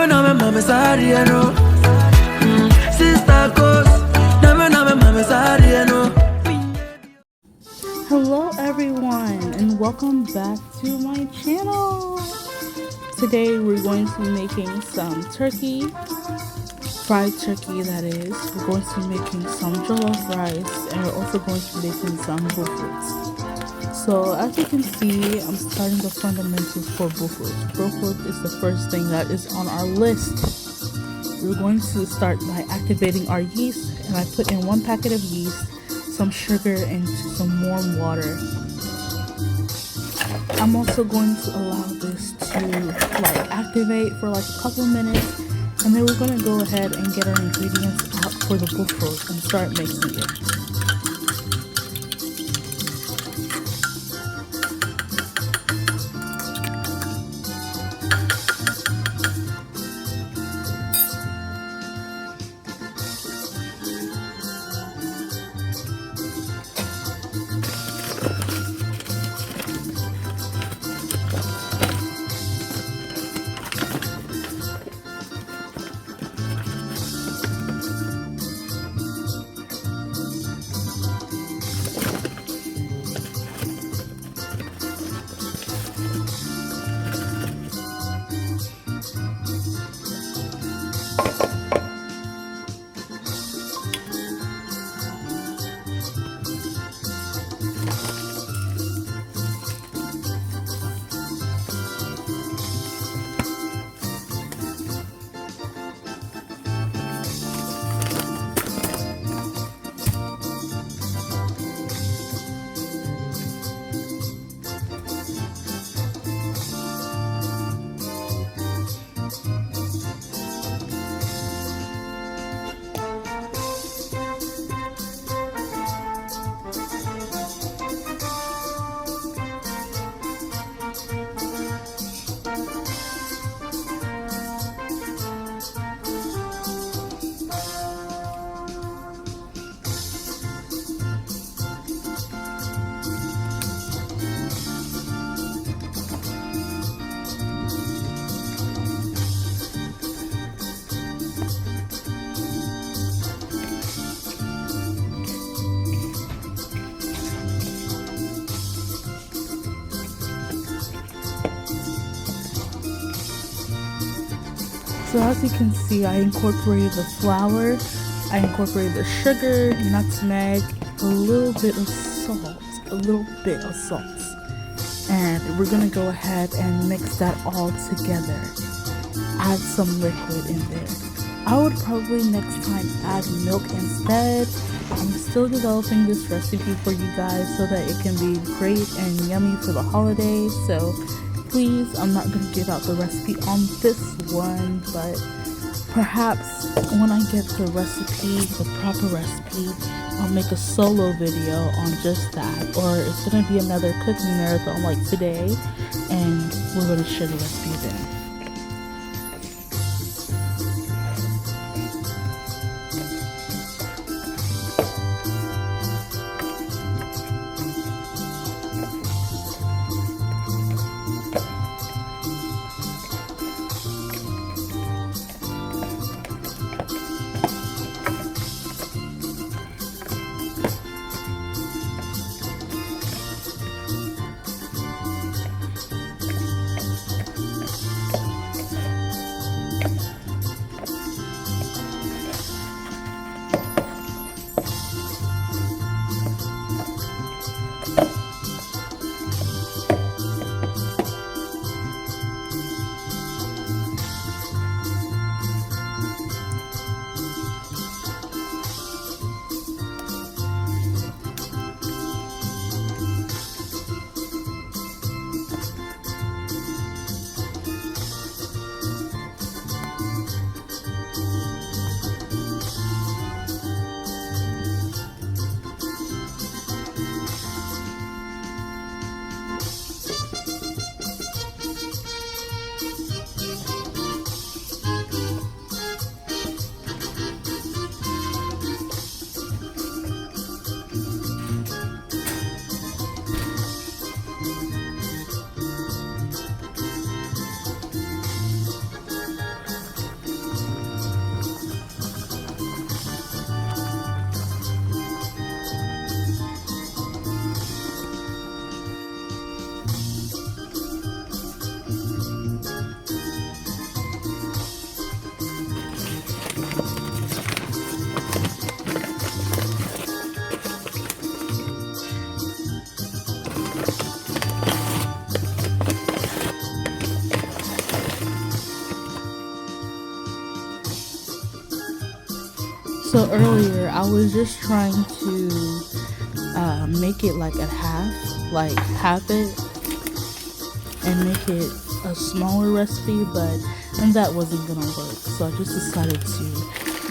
Never mama sorry, no. Sista goes. Never mama sorry, no. Hello everyone and welcome back to my channel. Today we're going to be making some turkey, fried turkey that is. We're going to be making some jollof rice and we're also going to be making some bofrout. So as you can see, I'm starting the fundamentals for bofrout. Bofrout is the first thing that is on our list. We're going to start by activating our yeast, and I put in 1 packet of yeast, some sugar, and some warm water. I'm also going to allow this to activate for a couple minutes, and then we're going to go ahead and get our ingredients out for the bofroat and start mixing it. So as you can see, I incorporated the flour, I incorporated the sugar, nutmeg, a little bit of salt, and we're gonna go ahead and mix that all together. Add some liquid in there. I would probably next time add milk instead. I'm still developing this recipe for you guys so that it can be great and yummy for the holidays. So please, I'm not going to give out the recipe on this one, but perhaps when I get the recipe, the proper recipe, I'll make a solo video on just that. Or it's going to be another cooking marathon like today, and we're going to share the recipe then. So earlier I was just trying to make it like half it and make it a smaller recipe, but that wasn't gonna work. So I just decided to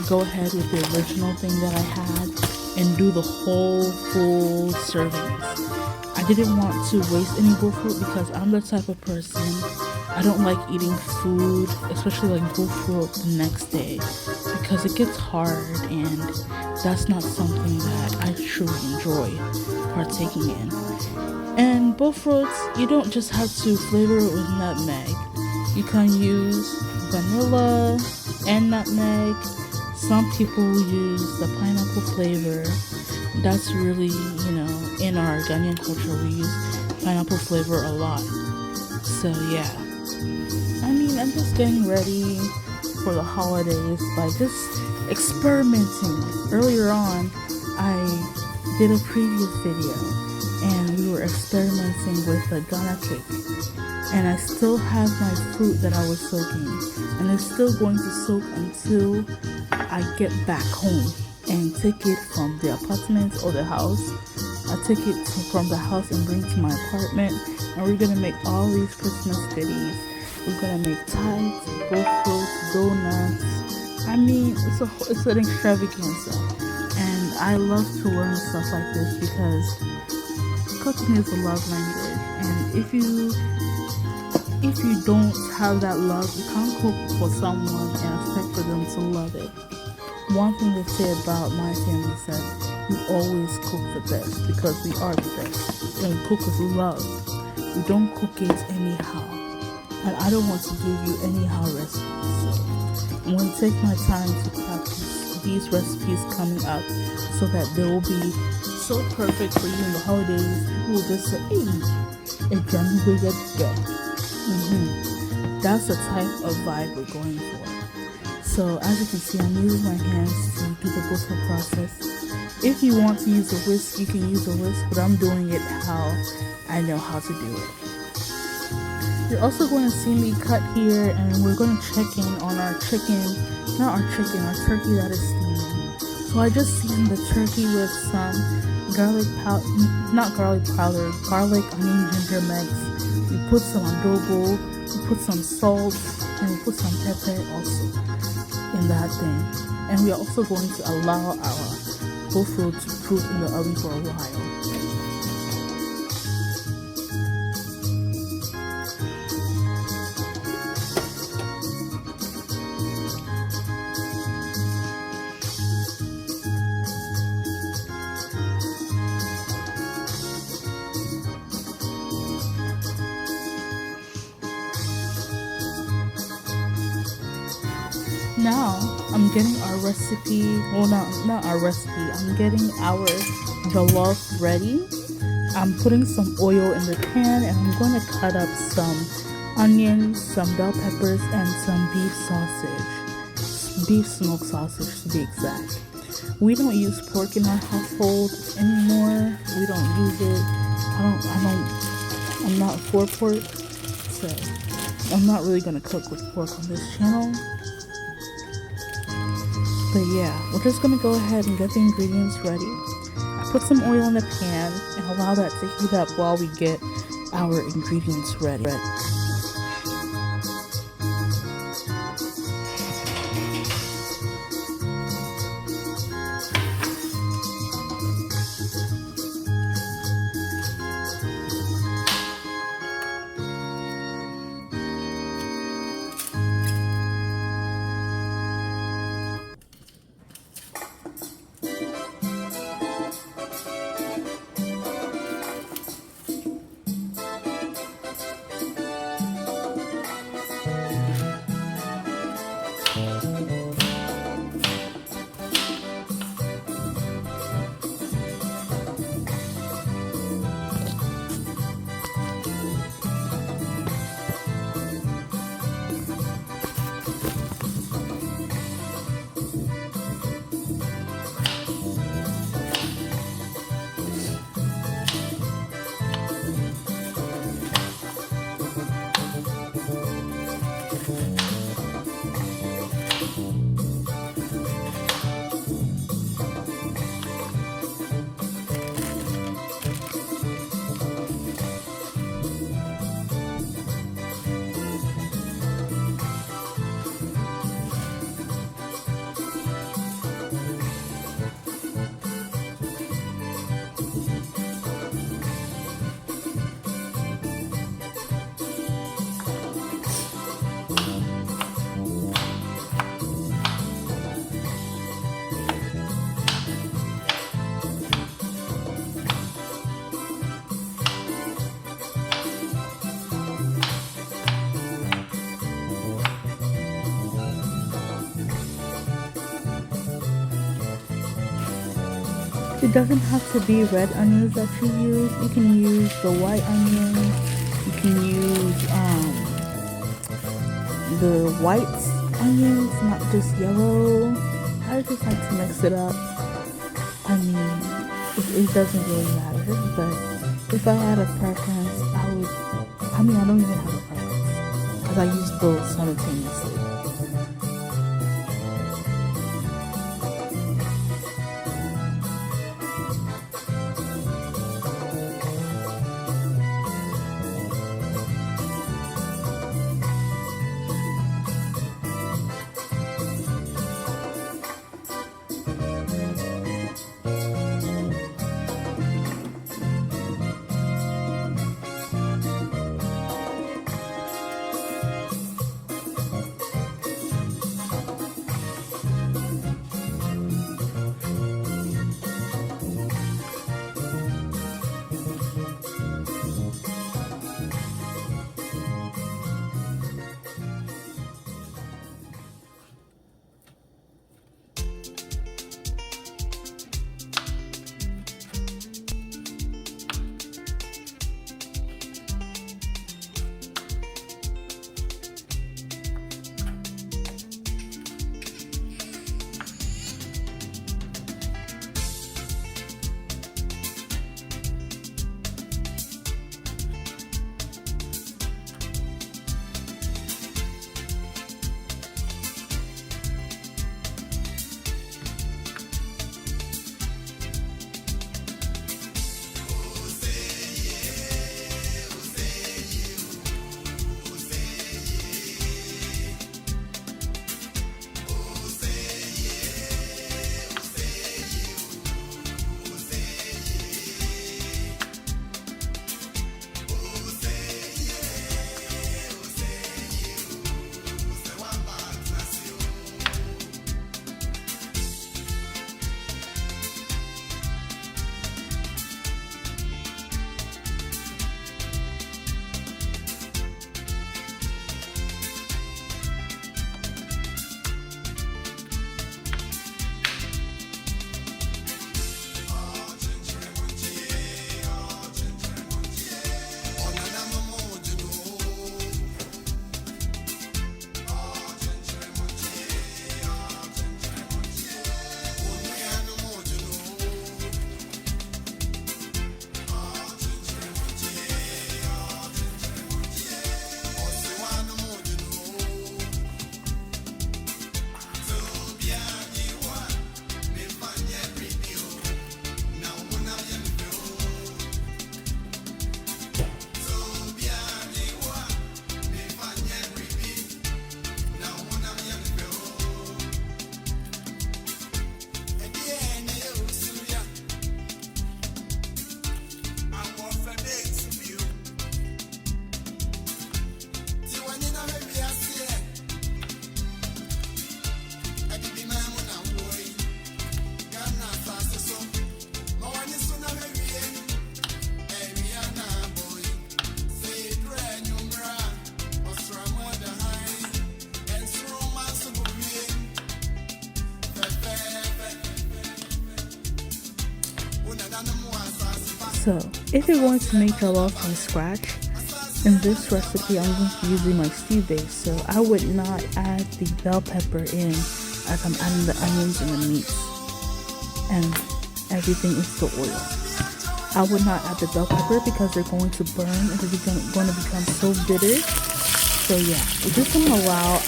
go ahead with the original thing that I had and do the whole full servings. I didn't want to waste any Bofrout because I'm the type of person, I don't like eating food, especially like Bofrout the next day, because it gets hard and that's not something that I truly enjoy partaking in. And Bofrouts, you don't just have to flavor it with nutmeg. You can use vanilla and nutmeg. Some people use the pineapple flavor. That's really, in our Ghanaian culture, we use pineapple flavor a lot. So yeah, I'm just getting ready for the holidays by just experimenting. Earlier on, I did a previous video and we were experimenting with a Ghana cake. And I still have my fruit that I was soaking, and it's still going to soak until I get back home and take it from the apartment or the house. I take it from the house and bring it to my apartment, and we're gonna make all these Christmas goodies. We're gonna make tarts, Bofrout, donuts. It's an extravaganza, and I love to learn stuff like this because cooking is a love language, and if you don't have that love, you can't cook for someone and expect for them to love it. One thing they say about my family is that we always cook the best because we are the best. And we cook with love. We don't cook it anyhow. And I don't want to give you anyhow recipes. So I'm going to take my time to practice these recipes coming up so that they will be so perfect for you in the holidays. People will just say, hey, it's January, let's go. That's the type of vibe we're going for. So as you can see, I'm using my hands to do the Bofrout process. If you want to use a whisk, you can use a whisk, but I'm doing it how I know how to do it. You're also going to see me cut here, and we're going to check in on our our turkey that is steaming. So I just seasoned the turkey with some garlic, onion, ginger mix. We put some adobo, we put some salt, and we put some pepper also in that thing. And we are also going to allow our Bofrout to cook in the oven for a while. Now I'm getting our recipe, not our recipe, I'm getting our jollof ready. I'm putting some oil in the pan, and I'm going to cut up some onions, some bell peppers, and some beef smoked sausage to be exact. We don't use pork in our household anymore. We don't use it. I'm not for pork, so I'm not really going to cook with pork on this channel. But yeah, we're just going to go ahead and get the ingredients ready. I put some oil in the pan and allow that to heat up while we get our ingredients ready. It doesn't have to be red onions that you use. You can use the white onions. You can use the white onions, not just yellow. I just like to mix it up. I mean, it doesn't really matter, but if I had a preference, I don't even have a preference because I use both simultaneously. So, if you're going to make jollof from scratch, in this recipe I'm going to be using my stew base, so I would not add the bell pepper in as I'm adding the onions and the meat and everything into the oil. I would not add the bell pepper because they're going to burn and they're going to become so bitter. So yeah, we're just going to allow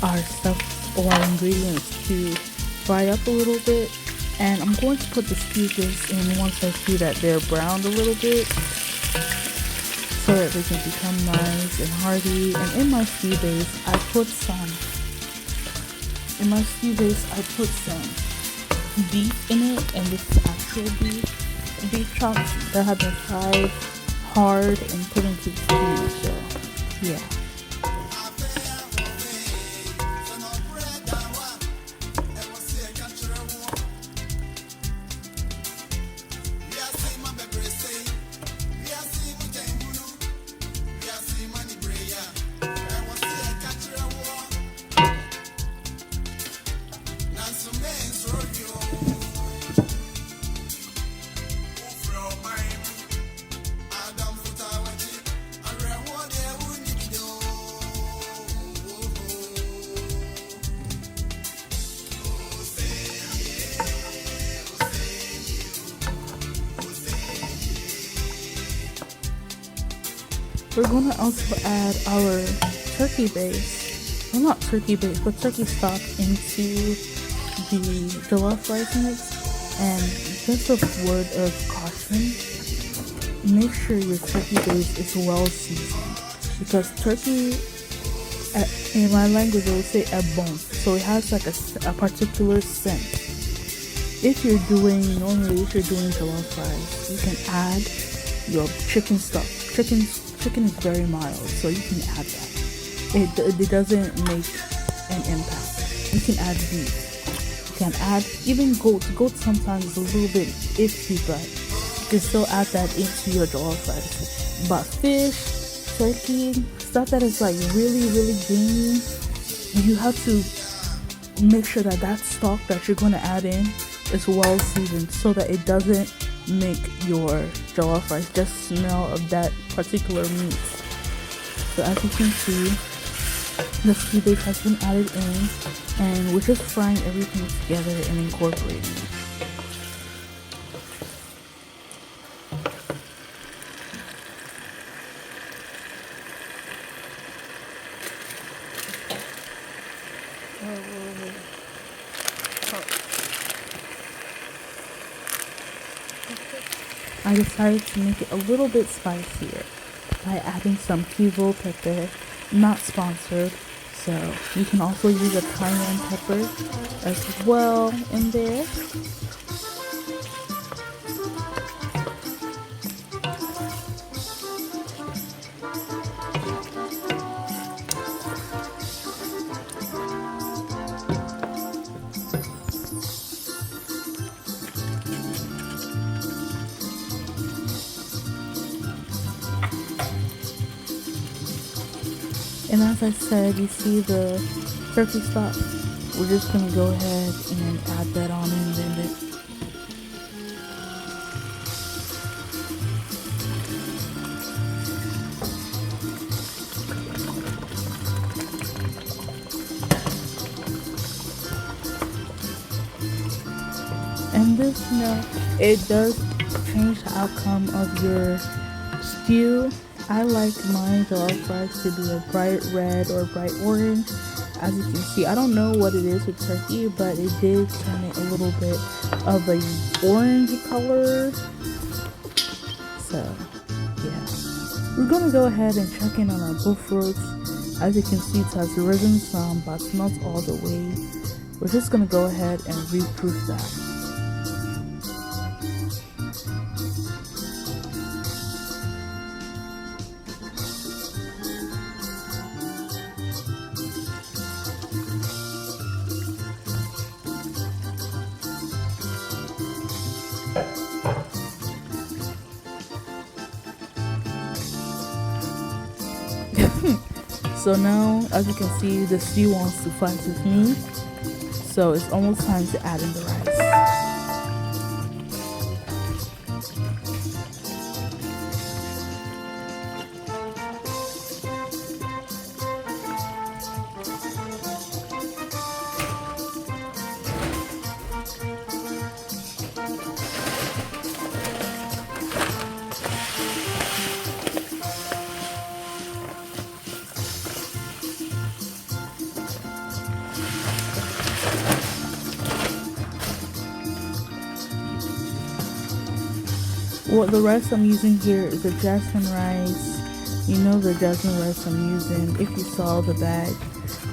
our stuff or our ingredients to fry up a little bit. And I'm going to put the stew base in once I see that they're browned a little bit so that they can become nice and hearty. And in my stew base, I put some beef in it, and this is actual beef chops that have been fried hard and put into the stew. So yeah. we're gonna also add our turkey base, well, not turkey base, but turkey stock into the jollof rice mix. And just a word of caution, make sure your turkey base is well seasoned, because turkey, in my language they would say a bon, so it has like a particular scent. If you're doing jollof rice, you can add your chicken stock. Chicken is very mild, so you can add that. It doesn't make an impact. You can add beef. You can add even goat. Goat sometimes is a little bit iffy, but you can still add that into your jollof rice. But fish, turkey, stuff that is like really, really gamey, you have to make sure that that stock that you're going to add in is well seasoned, so that it doesn't make your jollof rice just smell of that particular meat. So as you can see, the stew base has been added in, and we're just frying everything together and incorporating it. I decided to make it a little bit spicier by adding some kivo pepper, not sponsored, so you can also use a cayenne pepper as well in there. And as I said, you see the turkey stock? We're just going to go ahead and add that on in there. And this, it does change the outcome of your stew. I like my jollof rice to be a bright red or bright orange. As you can see, I don't know what it is with turkey, but it did turn it a little bit of a orange color. So yeah, we're gonna go ahead and check in on our Bofrout. As you can see, it has risen some, but not all the way. We're just gonna go ahead and reproof that. So now, as you can see, the stew wants to fight with me, so it's almost time to add in the rice. Well, the rice I'm using here is a jasmine rice. You know the jasmine rice I'm using. If you saw the bag,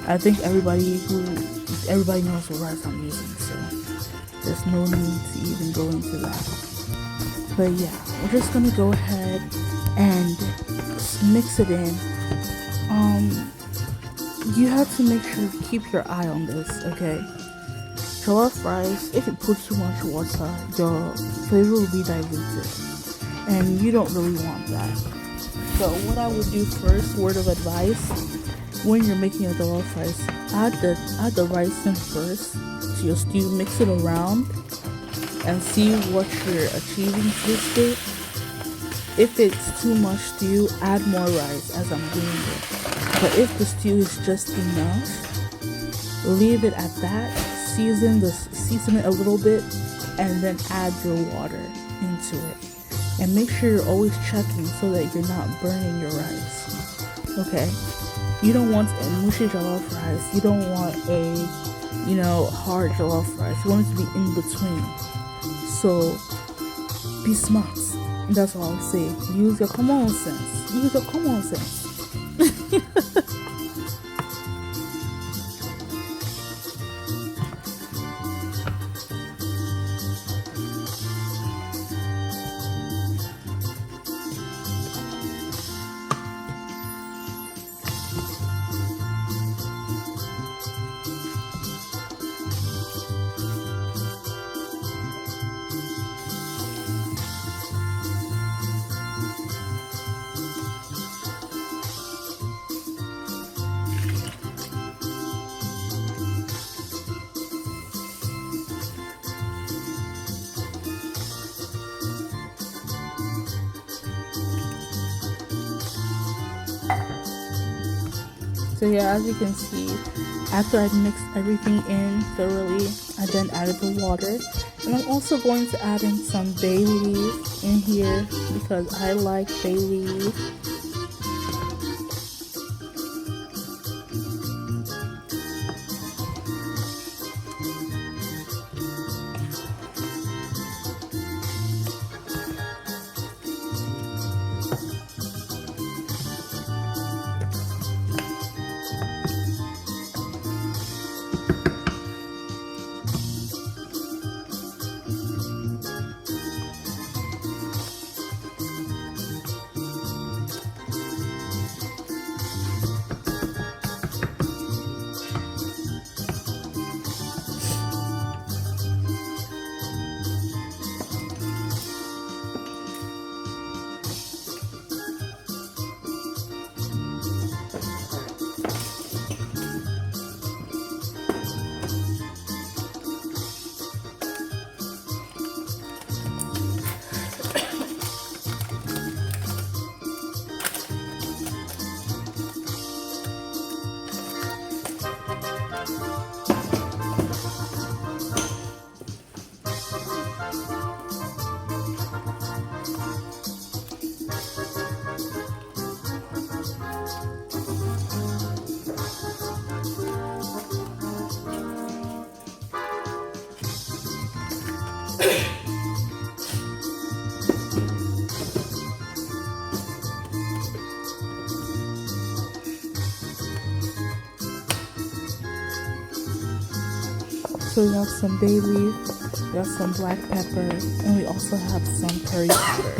I think everybody knows what rice I'm using, so there's no need to even go into that. But yeah, we're just gonna go ahead and mix it in. You have to make sure you keep your eye on this, okay? Jollof rice, if you put too much water, your flavor will be diluted, and you don't really want that. So what I would do first, word of advice, when you're making a jollof rice, add the rice in first to your stew, mix it around, and see what you're achieving taste it. If it's too much stew, add more rice as I'm doing it. But if the stew is just enough, leave it at that. Season it a little bit, and then add your water into it. And make sure you're always checking so that you're not burning your rice. Okay? You don't want a mushy jollof rice. You don't want a, hard jollof rice. You want it to be in between. So be smart. That's all I say. Use your common sense. Use your common sense. So yeah, as you can see, after I mixed everything in thoroughly, I then added the water. And I'm also going to add in some bay leaf in here because I like bay leaf. So we have some bay leaf, we have some black pepper, and we also have some curry powder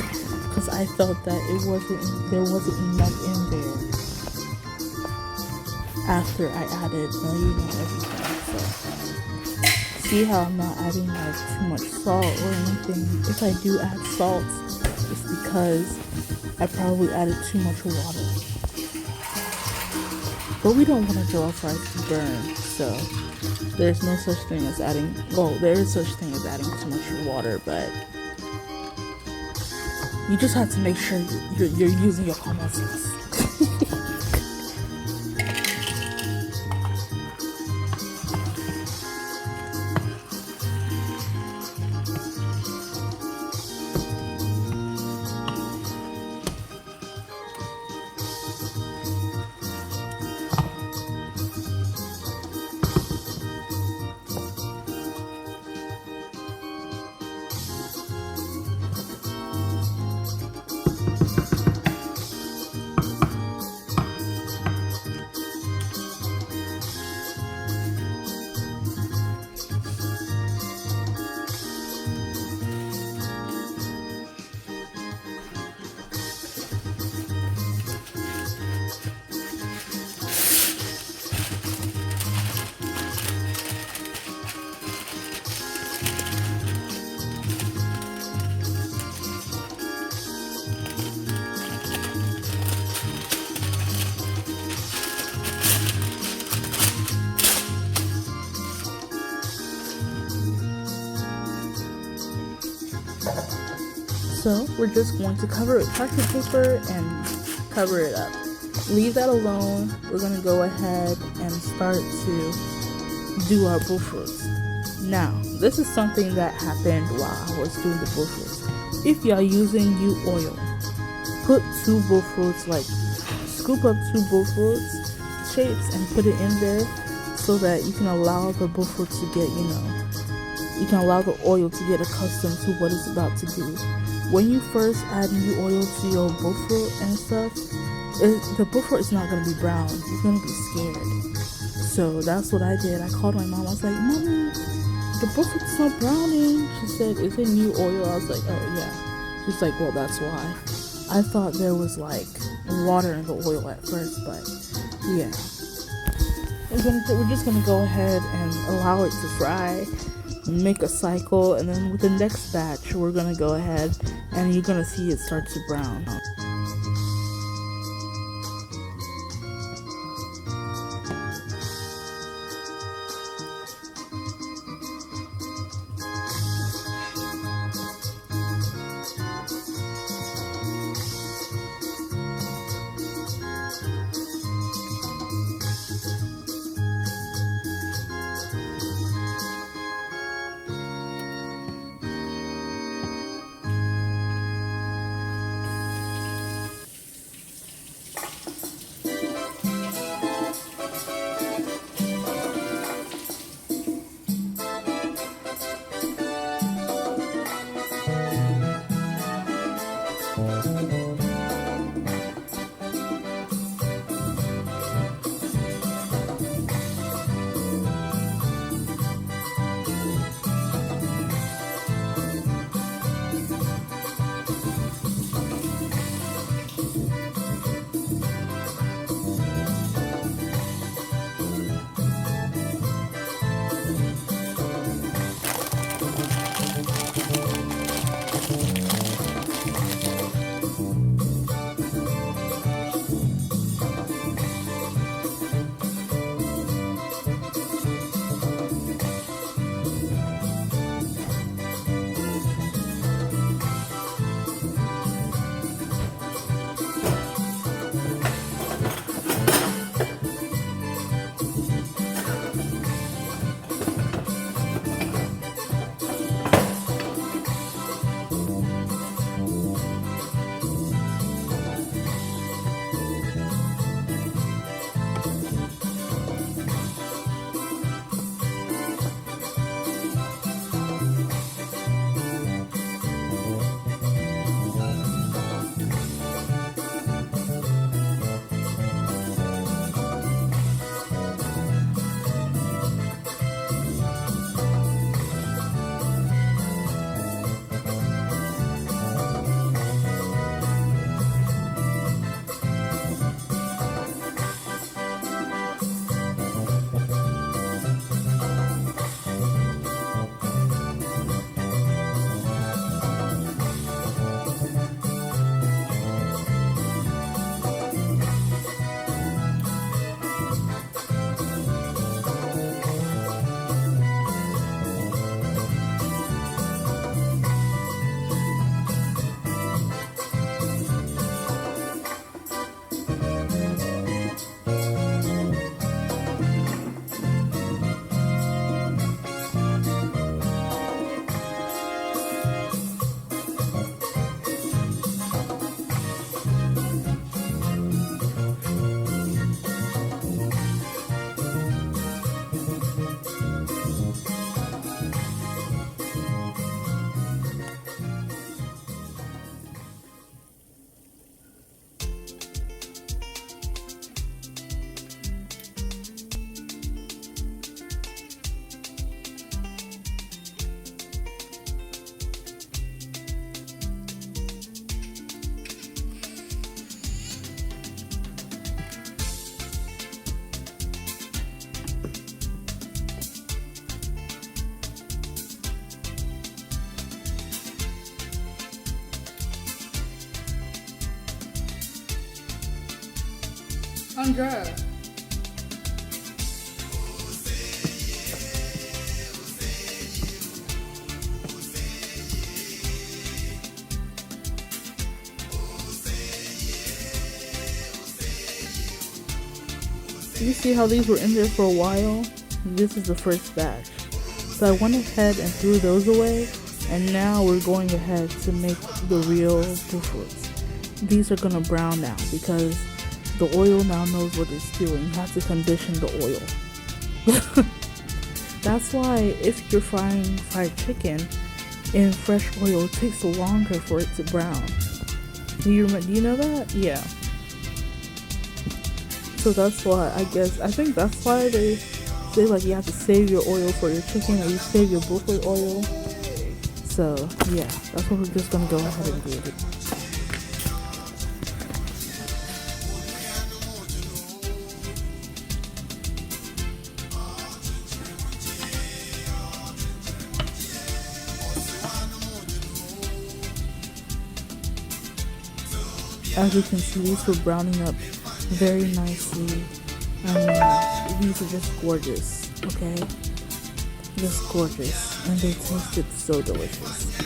because I felt that there wasn't enough in there after I added everything. So see how I'm not adding like too much salt or anything. If I do add salt, it's because I probably added too much water. But we don't want a jollof rice to burn, so there's no such thing as adding, well, there is such thing as adding too much water, but you just have to make sure you're using your common sense. So we're just going to cover it with parchment paper and cover it up. Leave that alone. We're going to go ahead and start to do our Bofrout. Now, this is something that happened while I was doing the Bofrout. if you are using new oil, put 2 Bofrouts, like scoop up 2 Bofrouts shapes and put it in there so that you can allow the Bofrout to get, you can allow the oil to get accustomed to what it's about to do. When you first add new oil to your Bofrout and stuff, the Bofrout is not going to be brown. You're going to be scared. So that's what I did. I called my mom. I was like, Mommy, the Bofrout's not browning. She said, is it new oil? I was like, oh yeah. She's like, well, that's why. I thought there was like water in the oil at first, but yeah. We're just going to go ahead and allow it to fry, make a cycle, and then with the next batch, we're going to go ahead and you're going to see it start to brown. Andrea. You see how these were in there for a while? This is the first batch. So I went ahead and threw those away And now we're going ahead to make the real bofrauts. These are gonna brown now because the oil now knows what it's doing. You have to condition the oil. That's why if you're frying fried chicken in fresh oil, it takes longer for it to brown. Do you know that? Yeah. So that's why I think that's why they say like you have to save your oil for your chicken, or you save your bofrout oil. So yeah, that's what we're just gonna go ahead and do. As you can see, these were browning up very nicely. These are just gorgeous, okay? Just gorgeous. And they tasted so delicious.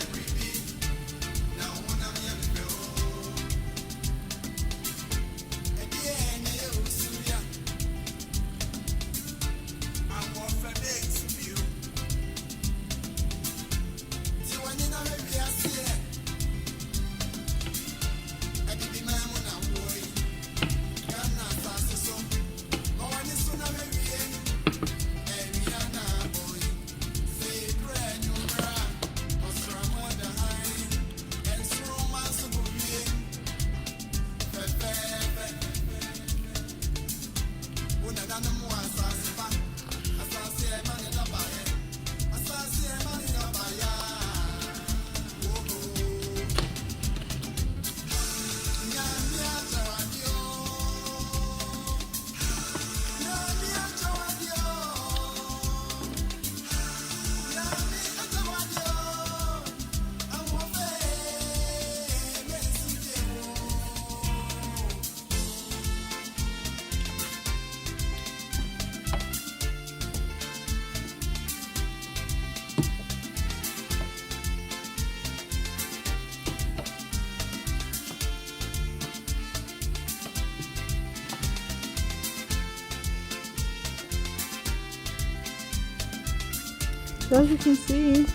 So as you can see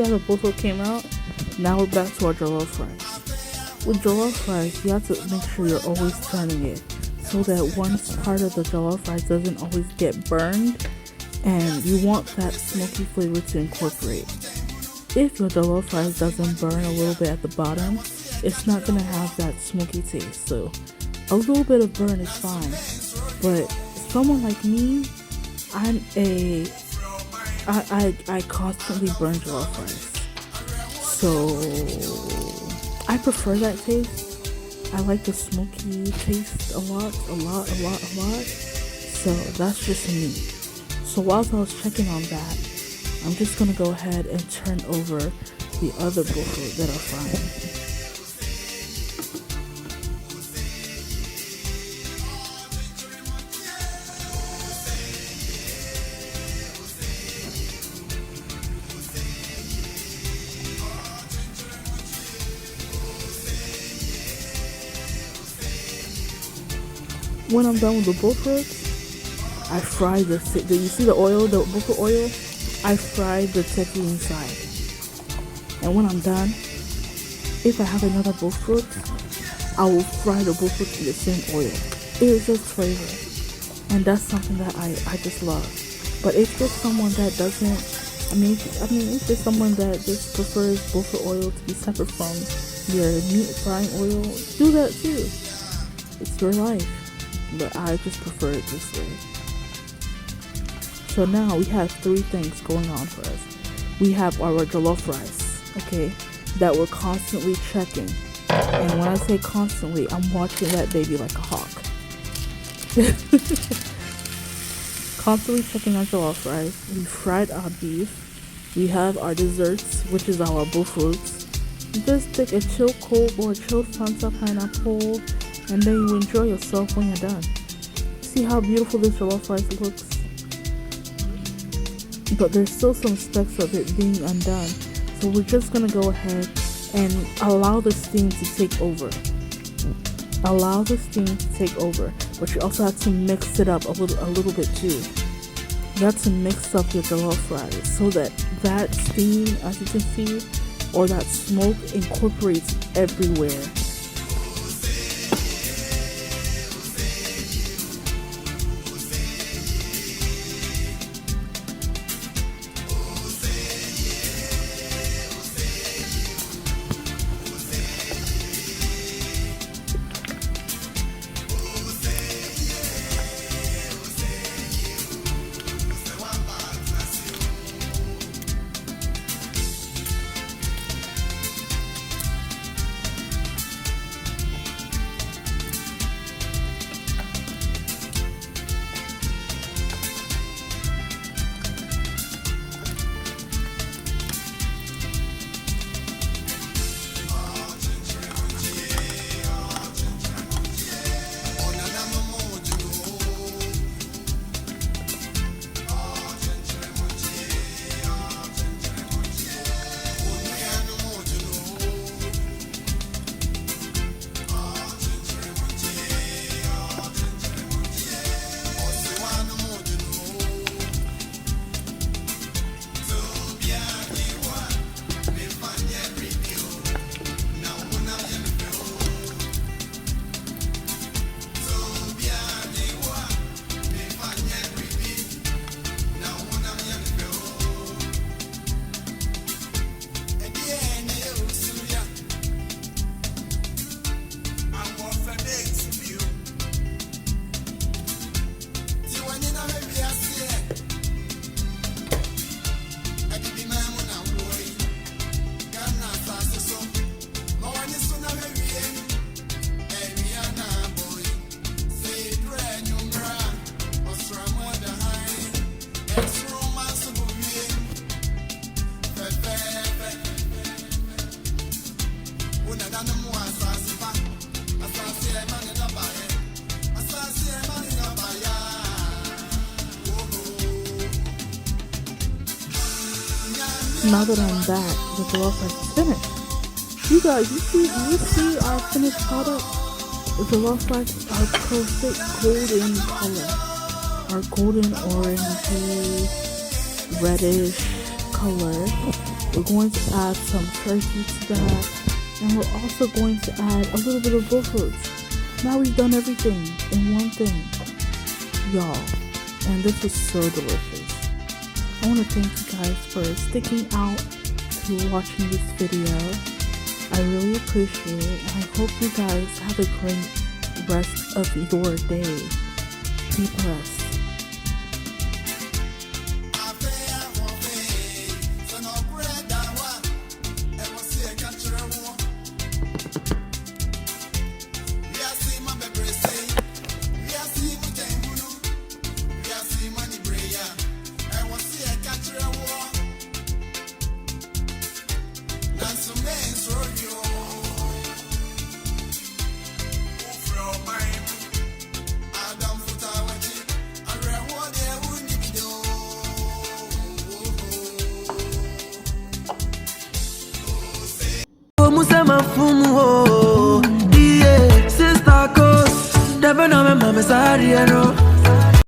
how the bofrout came out. Now we're back to our jollof fries. With jollof fries, you have to make sure you're always turning it so that one part of the jollof fries doesn't always get burned, and you want that smoky flavor to incorporate. If your jollof fries doesn't burn a little bit at the bottom, it's not going to have that smoky taste. So a little bit of burn is fine. But someone like me, I constantly burn jollof fries. So I prefer that taste. I like the smoky taste a lot. So that's just me. So whilst I was checking on that, I'm just gonna go ahead and turn over the other bofrout that are frying. When I'm done with the bofrout, I fry you see the oil, the bofrout oil? I fry the turkey inside. And when I'm done, if I have another bofrout, I will fry the bofrout in the same oil. It is just flavor. And that's something that I just love. But if there's someone that doesn't, if there's someone that just prefers bofrout oil to be separate from your meat frying oil, do that too. It's your life. But I just prefer it this way. So now we have three things going on for us. We have our jollof rice, okay, that we're constantly checking. And when I say constantly, I'm watching that baby like a hawk. Constantly checking our jollof rice. We fried our beef. We have our desserts, which is our bofrauts. You just take a chilled Coke or a chilled Fanta pineapple, and then you enjoy yourself when you're done. See how beautiful this jollof rice looks? But there's still some specks of it being undone. So we're just gonna go ahead and allow the steam to take over. Allow the steam to take over. But you also have to mix it up a little bit too. You have to mix up your jollof rice so that steam, as you can see, or that smoke incorporates everywhere. Now that I'm back, the jollof rice is finished. You guys, you see our finished product? The jollof rice are perfect golden color. Our golden orangey, reddish color. We're going to add some turkey to that. And we're also going to add a little bit of Bofrout. Now we've done everything in one thing. Y'all. And this was so delicious. I want to thank you guys for sticking out to watching this video. I really appreciate it, and I hope you guys have a great rest of your day. Be blessed.